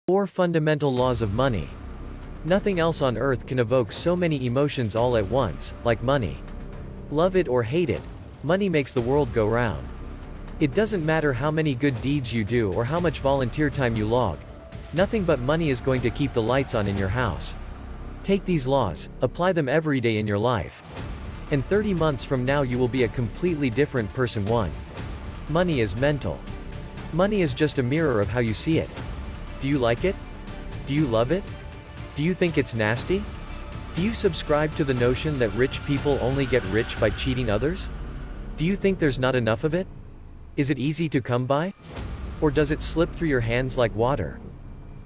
4 fundamental laws of money. Nothing else on earth can evoke so many emotions all at once, like money. Love it or hate it, money makes the world go round. It doesn't matter how many good deeds you do or how much volunteer time you log. Nothing but money is going to keep the lights on in your house. Take these laws, apply them every day in your life. And 30 months from now you will be a completely different person. 1. Money is mental. Money is just a mirror of how you see it. Do you like it? Do you love it? Do you think it's nasty? Do you subscribe to the notion that rich people only get rich by cheating others? Do you think there's not enough of it? Is it easy to come by? Or does it slip through your hands like water?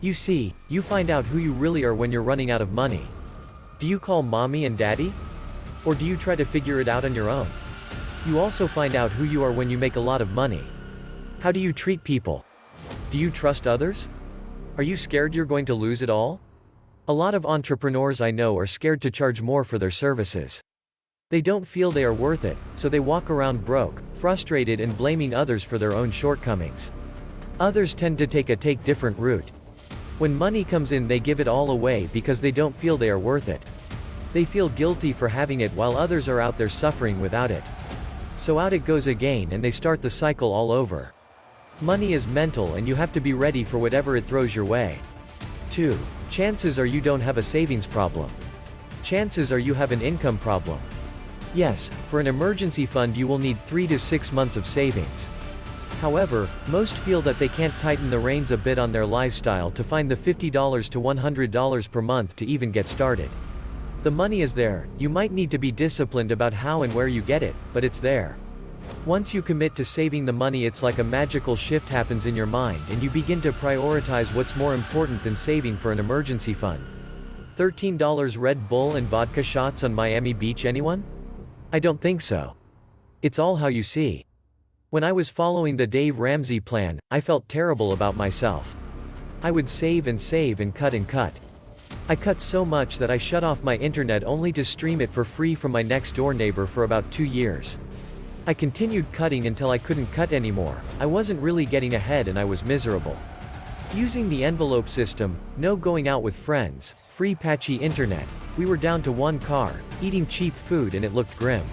You see, you find out who you really are when you're running out of money. Do you call mommy and daddy? Or do you try to figure it out on your own? You also find out who you are when you make a lot of money. How do you treat people? Do you trust others? Are you scared you're going to lose it all? A lot of entrepreneurs I know are scared to charge more for their services. They don't feel they are worth it, so they walk around broke, frustrated and blaming others for their own shortcomings. Others tend to take a different route. When money comes in they give it all away because they don't feel they are worth it. They feel guilty for having it while others are out there suffering without it. So out it goes again and they start the cycle all over. Money is mental and you have to be ready for whatever it throws your way. 2. Chances are you don't have a savings problem. Chances are you have an income problem. Yes, for an emergency fund you will need 3 to 6 months of savings. However, most feel that they can't tighten the reins a bit on their lifestyle to find the $50 to $100 per month to even get started. The money is there, you might need to be disciplined about how and where you get it, but it's there. Once you commit to saving the money it's like a magical shift happens in your mind and you begin to prioritize what's more important than saving for an emergency fund. $13 Red Bull and vodka shots on Miami Beach, anyone? I don't think so. It's all how you see. When I was following the Dave Ramsey plan, I felt terrible about myself. I would save and cut and cut. I cut so much that I shut off my internet only to stream it for free from my next door neighbor for about 2 years. I continued cutting until I couldn't cut anymore. I wasn't really getting ahead and I was miserable. Using the envelope system, no going out with friends, free patchy internet, we were down to 1 car, eating cheap food and it looked grim.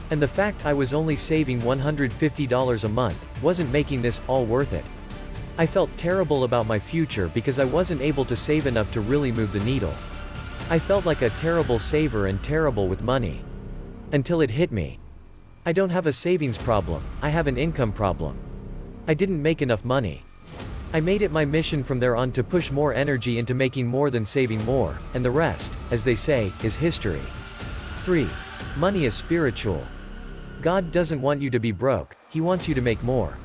And the fact I was only saving $150 a month, wasn't making this all worth it. I felt terrible about my future because I wasn't able to save enough to really move the needle. I felt like a terrible saver and terrible with money. Until it hit me. I don't have a savings problem, I have an income problem. I didn't make enough money. I made it my mission from there on to push more energy into making more than saving more, and the rest, as they say, is history. 3. Money is spiritual. God doesn't want you to be broke, He wants you to make more.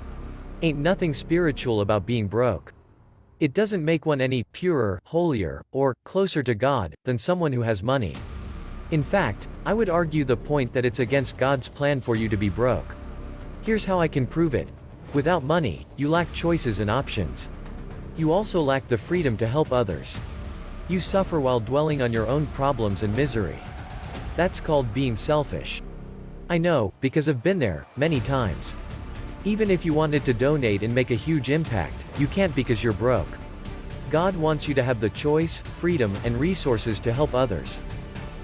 Ain't nothing spiritual about being broke. It doesn't make one any purer, holier, or closer to God than someone who has money. In fact, I would argue the point that it's against God's plan for you to be broke. Here's how I can prove it. Without money, you lack choices and options. You also lack the freedom to help others. You suffer while dwelling on your own problems and misery. That's called being selfish. I know, because I've been there, many times. Even if you wanted to donate and make a huge impact, you can't because you're broke. God wants you to have the choice, freedom, and resources to help others.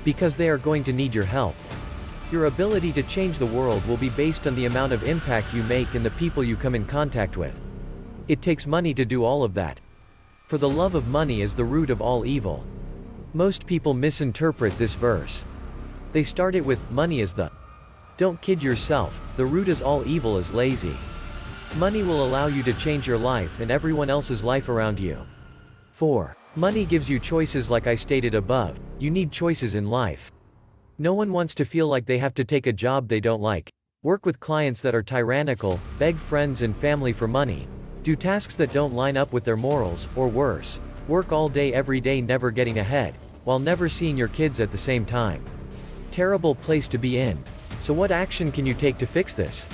Because they are going to need your help. Your ability to change the world will be based on the amount of impact you make and the people you come in contact with. It takes money to do all of that. For the love of money is the root of all evil. Most people misinterpret this verse. They start it with, money is the. Don't kid yourself, the root is all evil is lazy. Money will allow you to change your life and everyone else's life around you. 4. Money gives you choices like I stated above, you need choices in life. No one wants to feel like they have to take a job they don't like, work with clients that are tyrannical, beg friends and family for money, do tasks that don't line up with their morals, or worse, work all day every day never getting ahead, while never seeing your kids at the same time. Terrible place to be in. So what action can you take to fix this?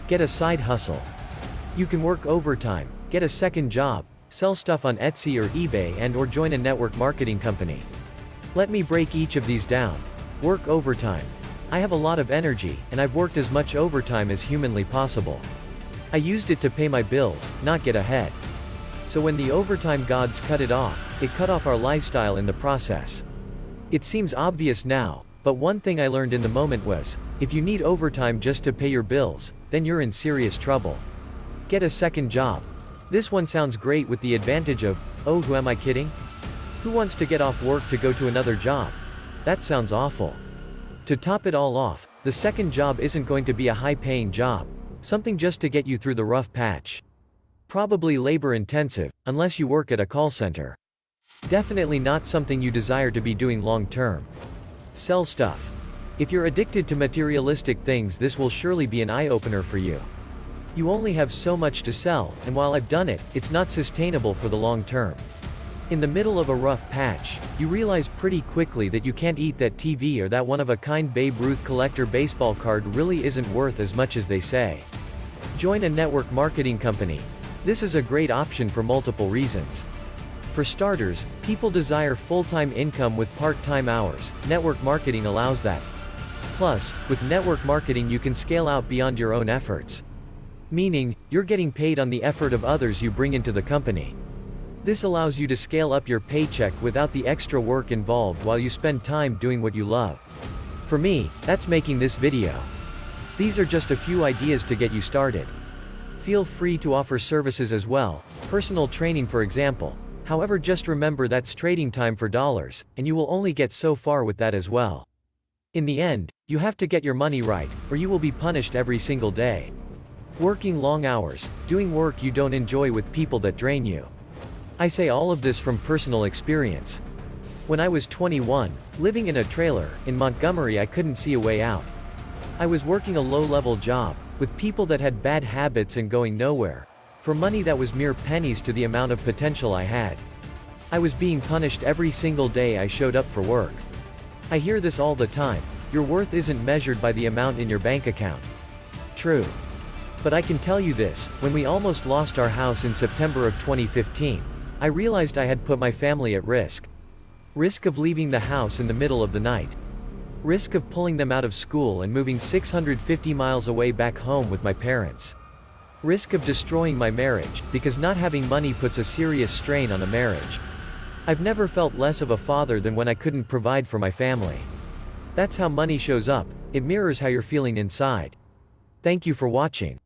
Get a side hustle. You can work overtime, get a second job, sell stuff on Etsy or eBay and/or join a network marketing company. Let me break each of these down. Work overtime. I have a lot of energy, and I've worked as much overtime as humanly possible. I used it to pay my bills, not get ahead. So when the overtime gods cut it off, it cut off our lifestyle in the process. It seems obvious now, but one thing I learned in the moment was, if you need overtime just to pay your bills, then you're in serious trouble. Get a second job. This one sounds great with the advantage of, oh, who am I kidding? Who wants to get off work to go to another job? That sounds awful. To top it all off, the second job isn't going to be a high-paying job, something just to get you through the rough patch. Probably labor-intensive, unless you work at a call center. Definitely not something you desire to be doing long-term. Sell stuff. If you're addicted to materialistic things, this will surely be an eye-opener for you. You only have so much to sell, and while I've done it, it's not sustainable for the long term. In the middle of a rough patch, you realize pretty quickly that you can't eat that TV or that one-of-a-kind Babe Ruth collector baseball card really isn't worth as much as they say. Join a network marketing company. This is a great option for multiple reasons. For starters, people desire full-time income with part-time hours. Network marketing allows that. Plus, with network marketing you can scale out beyond your own efforts. Meaning, you're getting paid on the effort of others you bring into the company. This allows you to scale up your paycheck without the extra work involved while you spend time doing what you love. For me, that's making this video. These are just a few ideas to get you started. Feel free to offer services as well, personal training for example. However, just remember that's trading time for dollars, and you will only get so far with that as well. In the end, you have to get your money right, or you will be punished every single day. Working long hours, doing work you don't enjoy with people that drain you. I say all of this from personal experience. When I was 21, living in a trailer, in Montgomery, I couldn't see a way out. I was working a low-level job, with people that had bad habits and going nowhere, for money that was mere pennies to the amount of potential I had. I was being punished every single day I showed up for work. I hear this all the time, your worth isn't measured by the amount in your bank account. True. But I can tell you this, when we almost lost our house in September of 2015, I realized I had put my family at risk. Risk of leaving the house in the middle of the night. Risk of pulling them out of school and moving 650 miles away back home with my parents. Risk of destroying my marriage, because not having money puts a serious strain on a marriage. I've never felt less of a father than when I couldn't provide for my family. That's how money shows up, it mirrors how you're feeling inside. Thank you for watching.